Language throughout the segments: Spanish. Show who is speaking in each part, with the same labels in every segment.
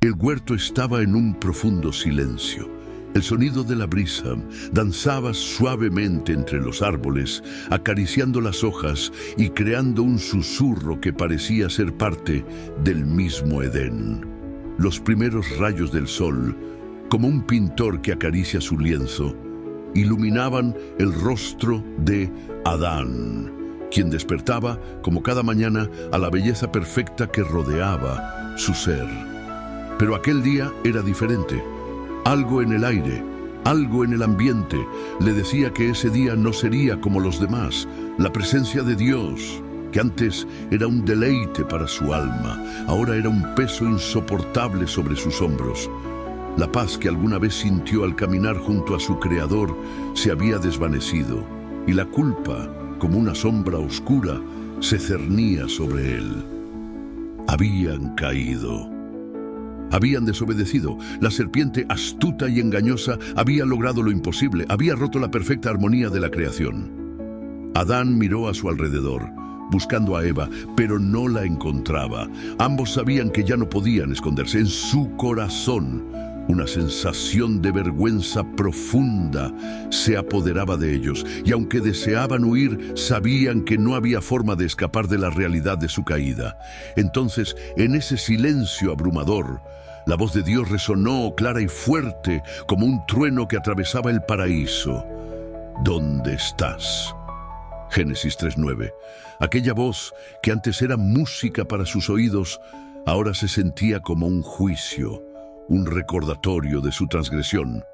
Speaker 1: El huerto estaba en un profundo silencio. El sonido de la brisa danzaba suavemente entre los árboles, acariciando las hojas y creando un susurro que parecía ser parte del mismo Edén. Los primeros rayos del sol, como un pintor que acaricia su lienzo, iluminaban el rostro de Adán, quien despertaba, como cada mañana, a la belleza perfecta que rodeaba su ser. Pero aquel día era diferente. Algo en el aire, algo en el ambiente, le decía que ese día no sería como los demás. La presencia de Dios, que antes era un deleite para su alma, ahora era un peso insoportable sobre sus hombros. La paz que alguna vez sintió al caminar junto a su Creador se había desvanecido, y la culpa, como una sombra oscura, se cernía sobre él. Habían caído. Habían desobedecido. La serpiente astuta y engañosa había logrado lo imposible, había roto la perfecta armonía de la creación. Adán miró a su alrededor, buscando a Eva, pero no la encontraba. Ambos sabían que ya no podían esconderse. En su corazón, una sensación de vergüenza profunda se apoderaba de ellos, y aunque deseaban huir, sabían que no había forma de escapar de la realidad de su caída. Entonces, en ese silencio abrumador, la voz de Dios resonó clara y fuerte como un trueno que atravesaba el paraíso. ¿Dónde estás? Génesis 3:9. Aquella voz que antes era música para sus oídos, ahora se sentía como un juicio, un recordatorio de su transgresión.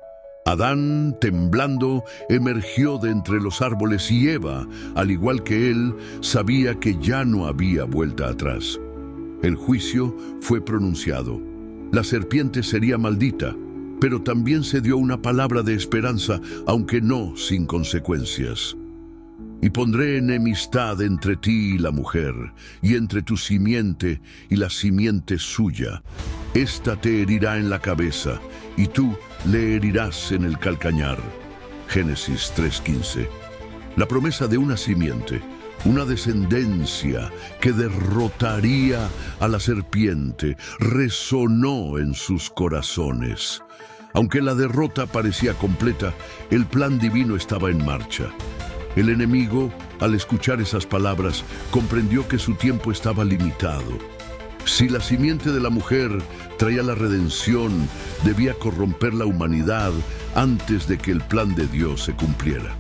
Speaker 1: Adán, temblando, emergió de entre los árboles y Eva, al igual que él, sabía que ya no había vuelta atrás. El juicio fue pronunciado. La serpiente sería maldita, pero también se dio una palabra de esperanza, aunque no sin consecuencias. Y pondré enemistad entre ti y la mujer, y entre tu simiente y la simiente suya. Esta te herirá en la cabeza, y tú le herirás en el calcañar. Génesis 3:15. La promesa de una simiente, una descendencia que derrotaría a la serpiente, resonó en sus corazones. Aunque la derrota parecía completa, el plan divino estaba en marcha. El enemigo, al escuchar esas palabras, comprendió que su tiempo estaba limitado. Si la simiente de la mujer traía la redención, debía corromper la humanidad antes de que el plan de Dios se cumpliera.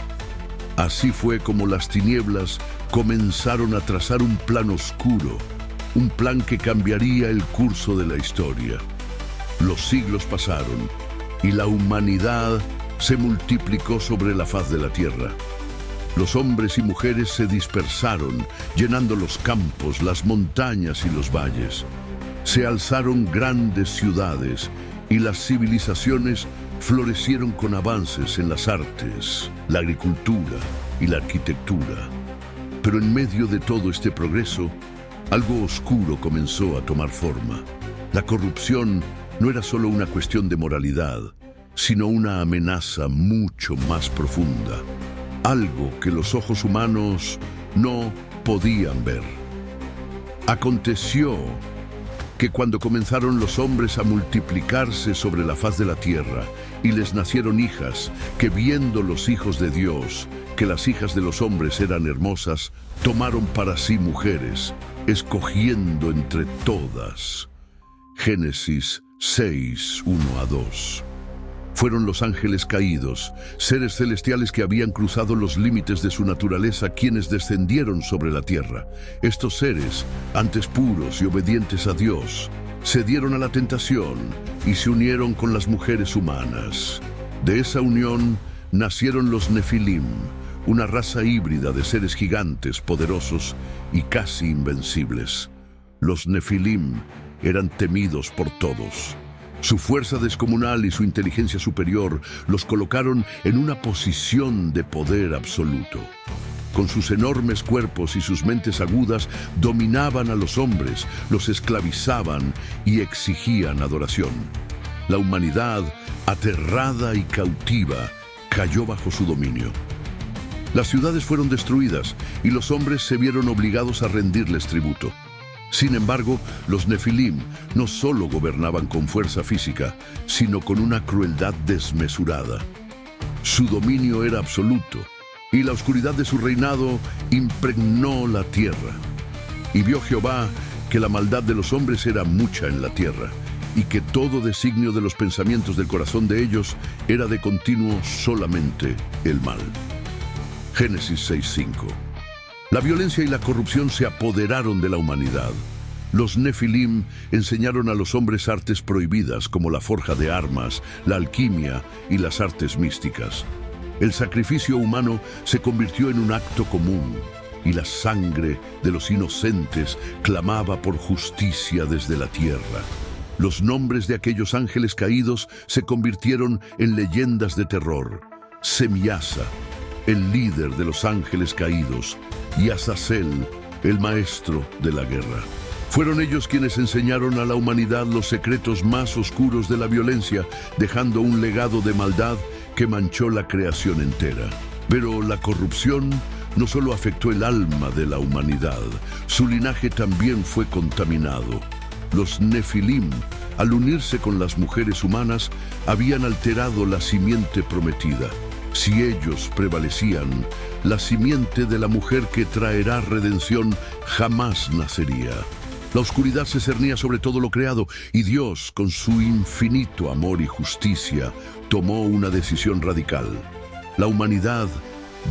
Speaker 1: Así fue como las tinieblas comenzaron a trazar un plan oscuro, un plan que cambiaría el curso de la historia. Los siglos pasaron y la humanidad se multiplicó sobre la faz de la tierra. Los hombres y mujeres se dispersaron, llenando los campos, las montañas y los valles. Se alzaron grandes ciudades y las civilizaciones florecieron con avances en las artes, la agricultura y la arquitectura. Pero en medio de todo este progreso, algo oscuro comenzó a tomar forma. La corrupción no era solo una cuestión de moralidad, sino una amenaza mucho más profunda. Algo que los ojos humanos no podían ver. Aconteció que cuando comenzaron los hombres a multiplicarse sobre la faz de la tierra y les nacieron hijas, que viendo los hijos de Dios, que las hijas de los hombres eran hermosas, tomaron para sí mujeres, escogiendo entre todas. Génesis 6, 1-2. Fueron los ángeles caídos, seres celestiales que habían cruzado los límites de su naturaleza, quienes descendieron sobre la tierra. Estos seres, antes puros y obedientes a Dios, cedieron a la tentación y se unieron con las mujeres humanas. De esa unión nacieron los Nefilim, una raza híbrida de seres gigantes, poderosos y casi invencibles. Los Nefilim eran temidos por todos. Su fuerza descomunal y su inteligencia superior los colocaron en una posición de poder absoluto. Con sus enormes cuerpos y sus mentes agudas, dominaban a los hombres, los esclavizaban y exigían adoración. La humanidad, aterrada y cautiva, cayó bajo su dominio. Las ciudades fueron destruidas y los hombres se vieron obligados a rendirles tributo. Sin embargo, los Nefilim no solo gobernaban con fuerza física, sino con una crueldad desmesurada. Su dominio era absoluto, y la oscuridad de su reinado impregnó la tierra. Y vio Jehová que la maldad de los hombres era mucha en la tierra, y que todo designio de los pensamientos del corazón de ellos era de continuo solamente el mal. Génesis 6:5. La violencia y la corrupción se apoderaron de la humanidad. Los Nefilim enseñaron a los hombres artes prohibidas como la forja de armas, la alquimia y las artes místicas. El sacrificio humano se convirtió en un acto común, y la sangre de los inocentes clamaba por justicia desde la tierra. Los nombres de aquellos ángeles caídos se convirtieron en leyendas de terror. Semiasa, el líder de los ángeles caídos, y Azazel, el maestro de la guerra. Fueron ellos quienes enseñaron a la humanidad los secretos más oscuros de la violencia, dejando un legado de maldad que manchó la creación entera. Pero la corrupción no solo afectó el alma de la humanidad, su linaje también fue contaminado. Los Nefilim, al unirse con las mujeres humanas, habían alterado la simiente prometida. Si ellos prevalecían, la simiente de la mujer que traerá redención jamás nacería. La oscuridad se cernía sobre todo lo creado, y Dios, con su infinito amor y justicia, tomó una decisión radical. La humanidad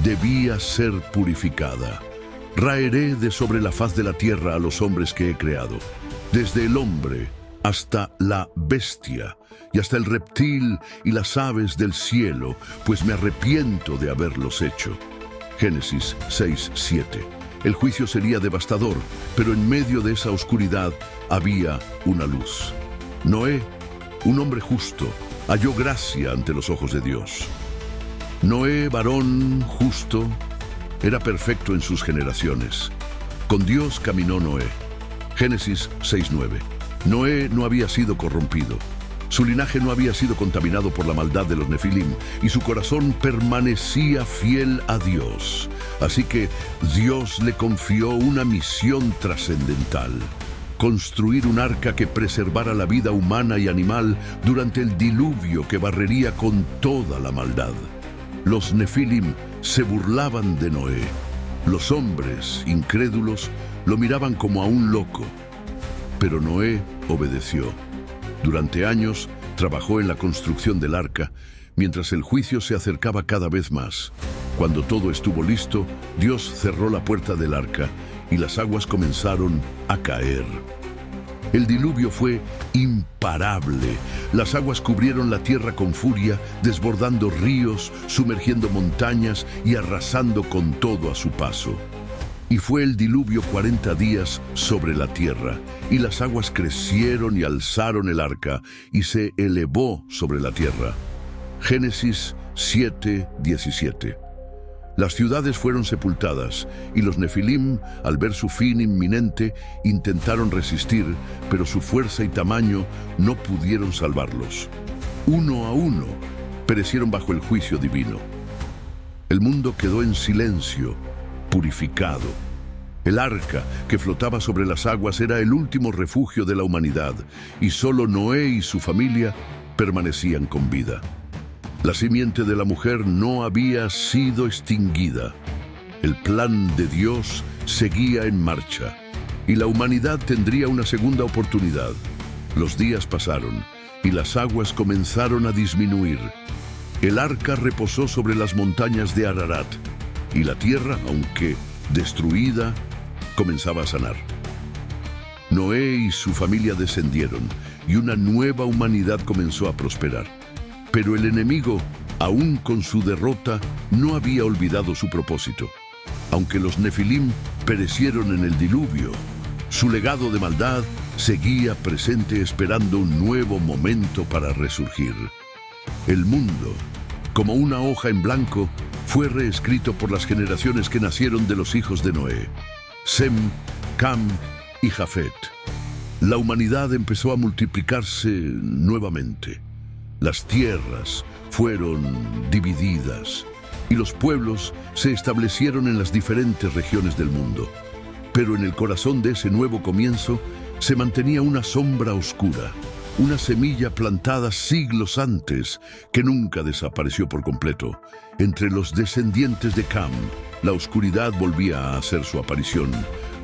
Speaker 1: debía ser purificada. Raeré de sobre la faz de la tierra a los hombres que he creado, desde el hombre hasta la bestia, y hasta el reptil y las aves del cielo, pues me arrepiento de haberlos hecho. Génesis 6:7. El juicio sería devastador, pero en medio de esa oscuridad había una luz. Noé, un hombre justo, halló gracia ante los ojos de Dios. Noé, varón justo, era perfecto en sus generaciones. Con Dios caminó Noé. Génesis 6:9. Noé no había sido corrompido. Su linaje no había sido contaminado por la maldad de los Nefilim, y su corazón permanecía fiel a Dios. Así que Dios le confió una misión trascendental: construir un arca que preservara la vida humana y animal durante el diluvio que barrería con toda la maldad. Los Nefilim se burlaban de Noé. Los hombres, incrédulos, lo miraban como a un loco. Pero Noé obedeció. Durante años trabajó en la construcción del arca, mientras el juicio se acercaba cada vez más. Cuando todo estuvo listo, Dios cerró la puerta del arca y las aguas comenzaron a caer. El diluvio fue imparable. Las aguas cubrieron la tierra con furia, desbordando ríos, sumergiendo montañas y arrasando con todo a su paso. Y fue el diluvio 40 días sobre la tierra, y las aguas crecieron y alzaron el arca, y se elevó sobre la tierra. Génesis 7:17. Las ciudades fueron sepultadas, y los Nefilim, al ver su fin inminente, intentaron resistir, pero su fuerza y tamaño no pudieron salvarlos. Uno a uno, perecieron bajo el juicio divino. El mundo quedó en silencio, purificado. El arca que flotaba sobre las aguas era el último refugio de la humanidad, y solo Noé y su familia permanecían con vida. La simiente de la mujer no había sido extinguida. El plan de Dios seguía en marcha, y la humanidad tendría una segunda oportunidad. Los días pasaron, y las aguas comenzaron a disminuir. El arca reposó sobre las montañas de Ararat, y la tierra, aunque destruida, comenzaba a sanar. Noé y su familia descendieron, y una nueva humanidad comenzó a prosperar. Pero el enemigo, aún con su derrota, no había olvidado su propósito. Aunque los Nefilim perecieron en el diluvio, su legado de maldad seguía presente, esperando un nuevo momento para resurgir. El mundo, como una hoja en blanco, fue reescrito por las generaciones que nacieron de los hijos de Noé: Sem, Cam y Jafet. La humanidad empezó a multiplicarse nuevamente. Las tierras fueron divididas y los pueblos se establecieron en las diferentes regiones del mundo. Pero en el corazón de ese nuevo comienzo se mantenía una sombra oscura, una semilla plantada siglos antes que nunca desapareció por completo. Entre los descendientes de Cam, la oscuridad volvía a hacer su aparición.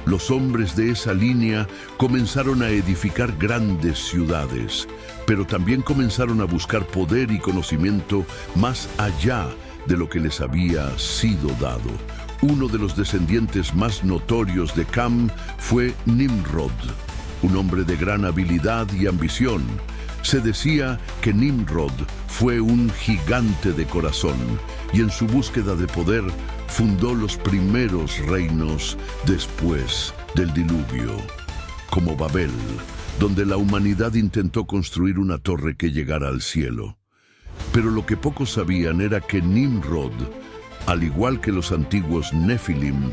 Speaker 1: Los hombres de esa línea comenzaron a edificar grandes ciudades, pero también comenzaron a buscar poder y conocimiento más allá de lo que les había sido dado. Uno de los descendientes más notorios de Cam fue Nimrod, un hombre de gran habilidad y ambición. Se decía que Nimrod fue un gigante de corazón y en su búsqueda de poder fundó los primeros reinos después del diluvio, como Babel, donde la humanidad intentó construir una torre que llegara al cielo. Pero lo que pocos sabían era que Nimrod, al igual que los antiguos Nefilim,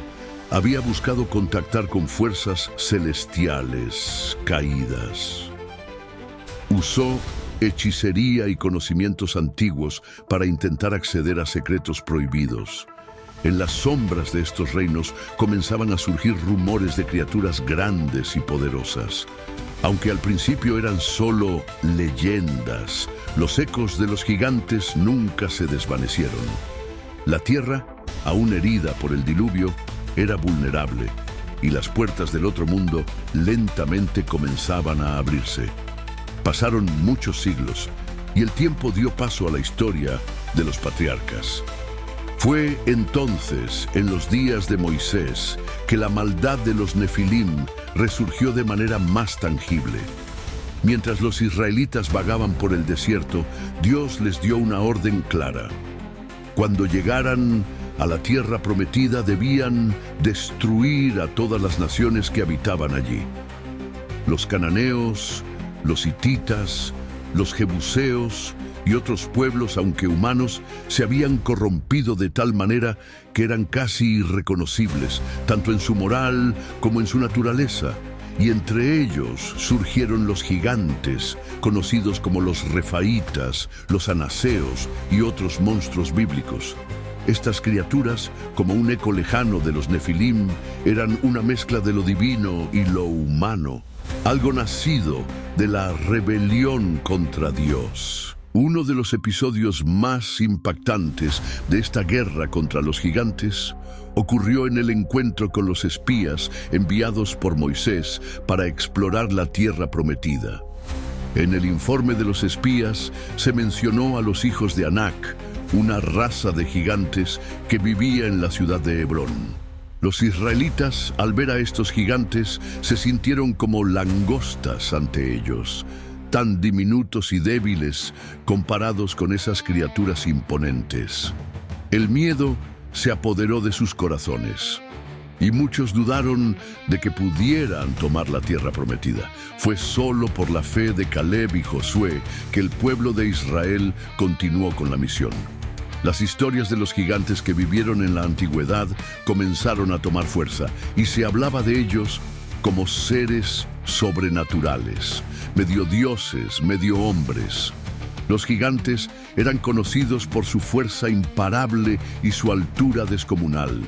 Speaker 1: había buscado contactar con fuerzas celestiales caídas. Usó hechicería y conocimientos antiguos para intentar acceder a secretos prohibidos. En las sombras de estos reinos comenzaban a surgir rumores de criaturas grandes y poderosas. Aunque al principio eran solo leyendas, los ecos de los gigantes nunca se desvanecieron. La tierra, aún herida por el diluvio, era vulnerable, y las puertas del otro mundo lentamente comenzaban a abrirse. Pasaron muchos siglos, y el tiempo dio paso a la historia de los patriarcas. Fue entonces, en los días de Moisés, que la maldad de los Nefilim resurgió de manera más tangible. Mientras los israelitas vagaban por el desierto, Dios les dio una orden clara. Cuando llegaran a la tierra prometida, debían destruir a todas las naciones que habitaban allí. Los cananeos, los hititas, los jebuseos y otros pueblos, aunque humanos, se habían corrompido de tal manera que eran casi irreconocibles, tanto en su moral como en su naturaleza. Y entre ellos surgieron los gigantes, conocidos como los refaítas, los anaseos y otros monstruos bíblicos. Estas criaturas, como un eco lejano de los Nefilim, eran una mezcla de lo divino y lo humano, algo nacido de la rebelión contra Dios. Uno de los episodios más impactantes de esta guerra contra los gigantes ocurrió en el encuentro con los espías enviados por Moisés para explorar la tierra prometida. En el informe de los espías se mencionó a los hijos de Anak, una raza de gigantes que vivía en la ciudad de Hebrón. Los israelitas, al ver a estos gigantes, se sintieron como langostas ante ellos, tan diminutos y débiles comparados con esas criaturas imponentes. El miedo se apoderó de sus corazones, y muchos dudaron de que pudieran tomar la tierra prometida. Fue solo por la fe de Caleb y Josué que el pueblo de Israel continuó con la misión. Las historias de los gigantes que vivieron en la antigüedad comenzaron a tomar fuerza, y se hablaba de ellos como seres sobrenaturales, medio dioses, medio hombres. Los gigantes eran conocidos por su fuerza imparable y su altura descomunal.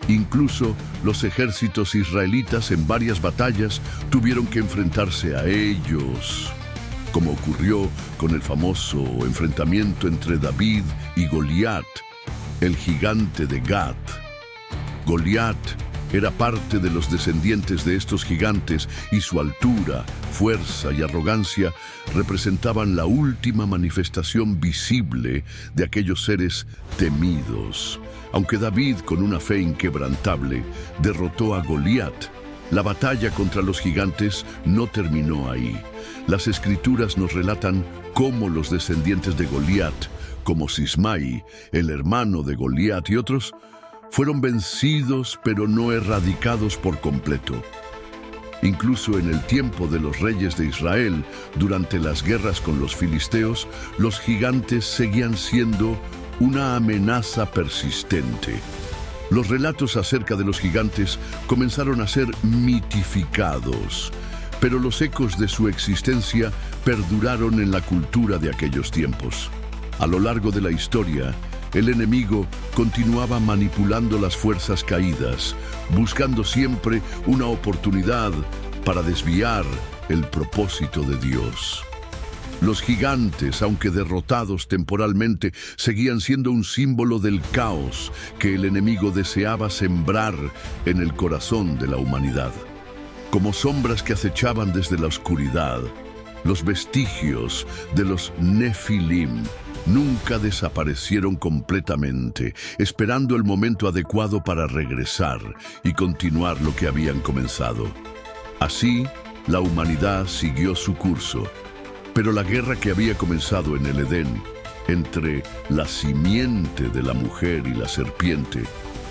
Speaker 1: Incluso los ejércitos israelitas en varias batallas tuvieron que enfrentarse a ellos, como ocurrió con el famoso enfrentamiento entre David y Goliat, el gigante de Gat. Goliat era parte de los descendientes de estos gigantes, y su altura, fuerza y arrogancia representaban la última manifestación visible de aquellos seres temidos. Aunque David, con una fe inquebrantable, derrotó a Goliat, la batalla contra los gigantes no terminó ahí. Las escrituras nos relatan cómo los descendientes de Goliat, como Sismai, el hermano de Goliat y otros, fueron vencidos pero no erradicados por completo. Incluso en el tiempo de los reyes de Israel, durante las guerras con los filisteos, los gigantes seguían siendo una amenaza persistente. Los relatos acerca de los gigantes comenzaron a ser mitificados, pero los ecos de su existencia perduraron en la cultura de aquellos tiempos. A lo largo de la historia, el enemigo continuaba manipulando las fuerzas caídas, buscando siempre una oportunidad para desviar el propósito de Dios. Los gigantes, aunque derrotados temporalmente, seguían siendo un símbolo del caos que el enemigo deseaba sembrar en el corazón de la humanidad. Como sombras que acechaban desde la oscuridad, los vestigios de los Nefilim nunca desaparecieron completamente, esperando el momento adecuado para regresar y continuar lo que habían comenzado. Así, la humanidad siguió su curso, pero la guerra que había comenzado en el Edén, entre la simiente de la mujer y la serpiente,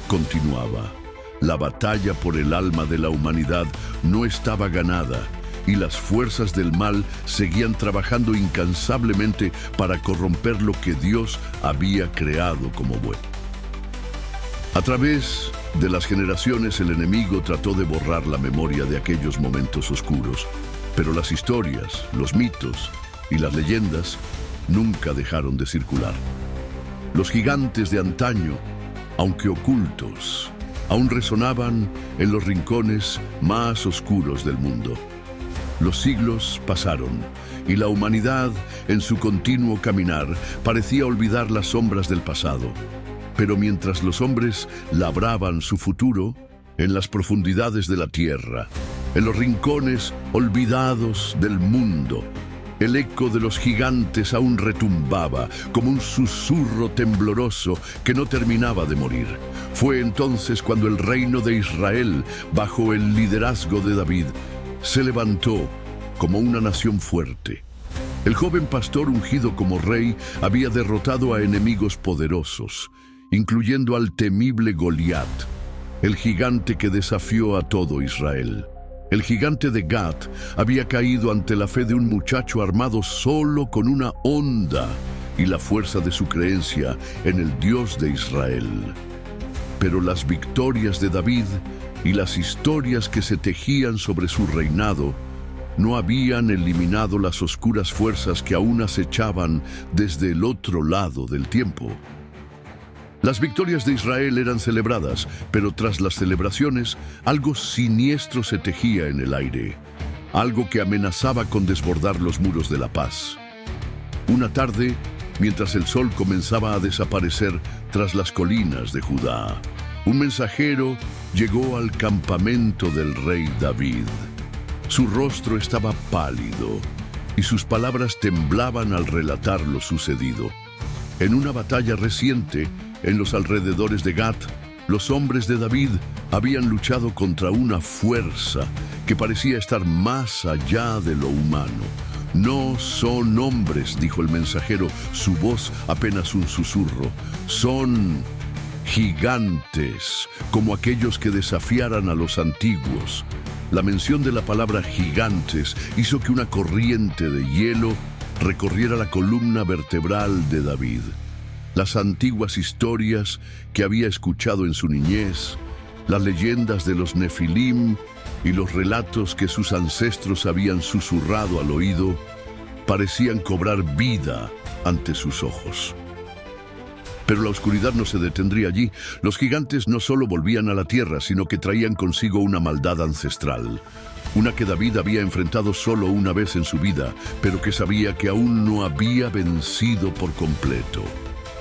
Speaker 1: continuaba. La batalla por el alma de la humanidad no estaba ganada, y las fuerzas del mal seguían trabajando incansablemente para corromper lo que Dios había creado como bueno. A través de las generaciones, el enemigo trató de borrar la memoria de aquellos momentos oscuros, pero las historias, los mitos y las leyendas nunca dejaron de circular. Los gigantes de antaño, aunque ocultos, aún resonaban en los rincones más oscuros del mundo. Los siglos pasaron y la humanidad, en su continuo caminar, parecía olvidar las sombras del pasado. Pero mientras los hombres labraban su futuro, en las profundidades de la tierra, en los rincones olvidados del mundo, el eco de los gigantes aún retumbaba como un susurro tembloroso que no terminaba de morir. Fue entonces cuando el reino de Israel, bajo el liderazgo de David, se levantó como una nación fuerte. El joven pastor ungido como rey había derrotado a enemigos poderosos, incluyendo al temible Goliat, el gigante que desafió a todo Israel. El gigante de Gat había caído ante la fe de un muchacho armado solo con una honda y la fuerza de su creencia en el Dios de Israel. Pero las victorias de David y las historias que se tejían sobre su reinado no habían eliminado las oscuras fuerzas que aún acechaban desde el otro lado del tiempo. Las victorias de Israel eran celebradas, pero tras las celebraciones, algo siniestro se tejía en el aire, algo que amenazaba con desbordar los muros de la paz. Una tarde, mientras el sol comenzaba a desaparecer tras las colinas de Judá, un mensajero llegó al campamento del rey David. Su rostro estaba pálido y sus palabras temblaban al relatar lo sucedido. En una batalla reciente, en los alrededores de Gat, los hombres de David habían luchado contra una fuerza que parecía estar más allá de lo humano. No son hombres, dijo el mensajero, su voz apenas un susurro. Son gigantes, como aquellos que desafiaran a los antiguos. La mención de la palabra gigantes hizo que una corriente de hielo recorriera la columna vertebral de David. Las antiguas historias que había escuchado en su niñez, las leyendas de los Nefilim y los relatos que sus ancestros habían susurrado al oído, parecían cobrar vida ante sus ojos. Pero la oscuridad no se detendría allí. Los gigantes no solo volvían a la tierra, sino que traían consigo una maldad ancestral. Una que David había enfrentado solo una vez en su vida, pero que sabía que aún no había vencido por completo.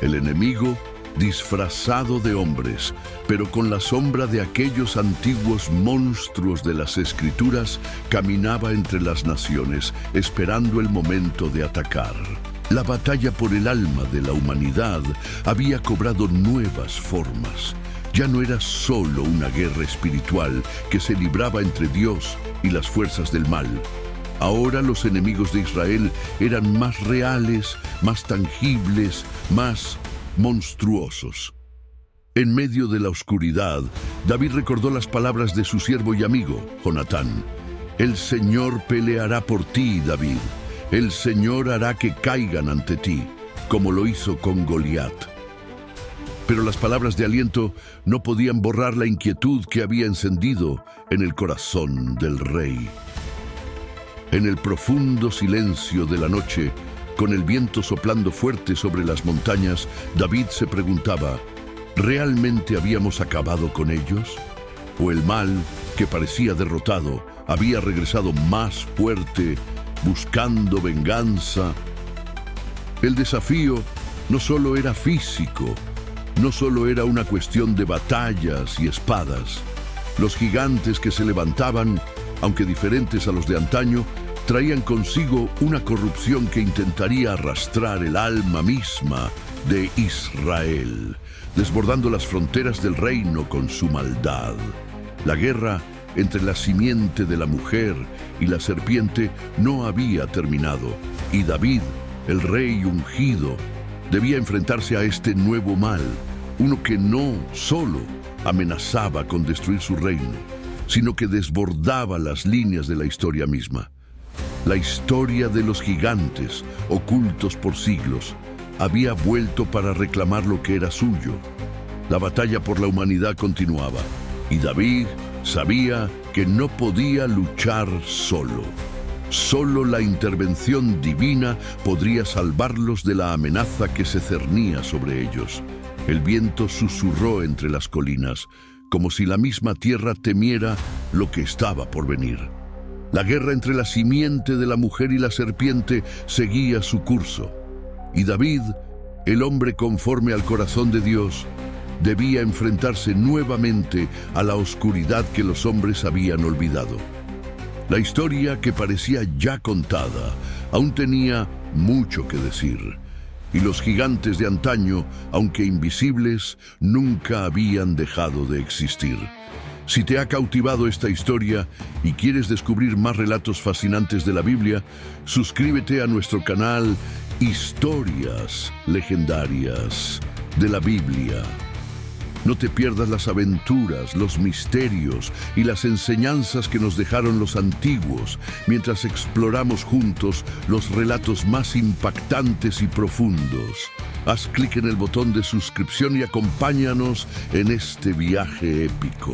Speaker 1: El enemigo, disfrazado de hombres, pero con la sombra de aquellos antiguos monstruos de las Escrituras, caminaba entre las naciones, esperando el momento de atacar. La batalla por el alma de la humanidad había cobrado nuevas formas. Ya no era solo una guerra espiritual que se libraba entre Dios y las fuerzas del mal. Ahora los enemigos de Israel eran más reales, más tangibles, más monstruosos. En medio de la oscuridad, David recordó las palabras de su siervo y amigo, Jonatán. El Señor peleará por ti, David. El Señor hará que caigan ante ti, como lo hizo con Goliat. Pero las palabras de aliento no podían borrar la inquietud que había encendido en el corazón del rey. En el profundo silencio de la noche, con el viento soplando fuerte sobre las montañas, David se preguntaba, ¿realmente habíamos acabado con ellos? ¿O el mal, que parecía derrotado, había regresado más fuerte, buscando venganza? El desafío no solo era físico, no solo era una cuestión de batallas y espadas. Los gigantes que se levantaban, aunque diferentes a los de antaño, traían consigo una corrupción que intentaría arrastrar el alma misma de Israel, desbordando las fronteras del reino con su maldad. La guerra entre la simiente de la mujer y la serpiente no había terminado, y David, el rey ungido, debía enfrentarse a este nuevo mal, uno que no solo amenazaba con destruir su reino, sino que desbordaba las líneas de la historia misma. La historia de los gigantes, ocultos por siglos, había vuelto para reclamar lo que era suyo. La batalla por la humanidad continuaba, y David sabía que no podía luchar solo. Solo la intervención divina podría salvarlos de la amenaza que se cernía sobre ellos. El viento susurró entre las colinas, como si la misma tierra temiera lo que estaba por venir. La guerra entre la simiente de la mujer y la serpiente seguía su curso, y David, el hombre conforme al corazón de Dios, debía enfrentarse nuevamente a la oscuridad que los hombres habían olvidado. La historia, que parecía ya contada, aún tenía mucho que decir, y los gigantes de antaño, aunque invisibles, nunca habían dejado de existir. Si te ha cautivado esta historia y quieres descubrir más relatos fascinantes de la Biblia, suscríbete a nuestro canal Historias Legendarias de la Biblia. No te pierdas las aventuras, los misterios y las enseñanzas que nos dejaron los antiguos mientras exploramos juntos los relatos más impactantes y profundos. Haz clic en el botón de suscripción y acompáñanos en este viaje épico.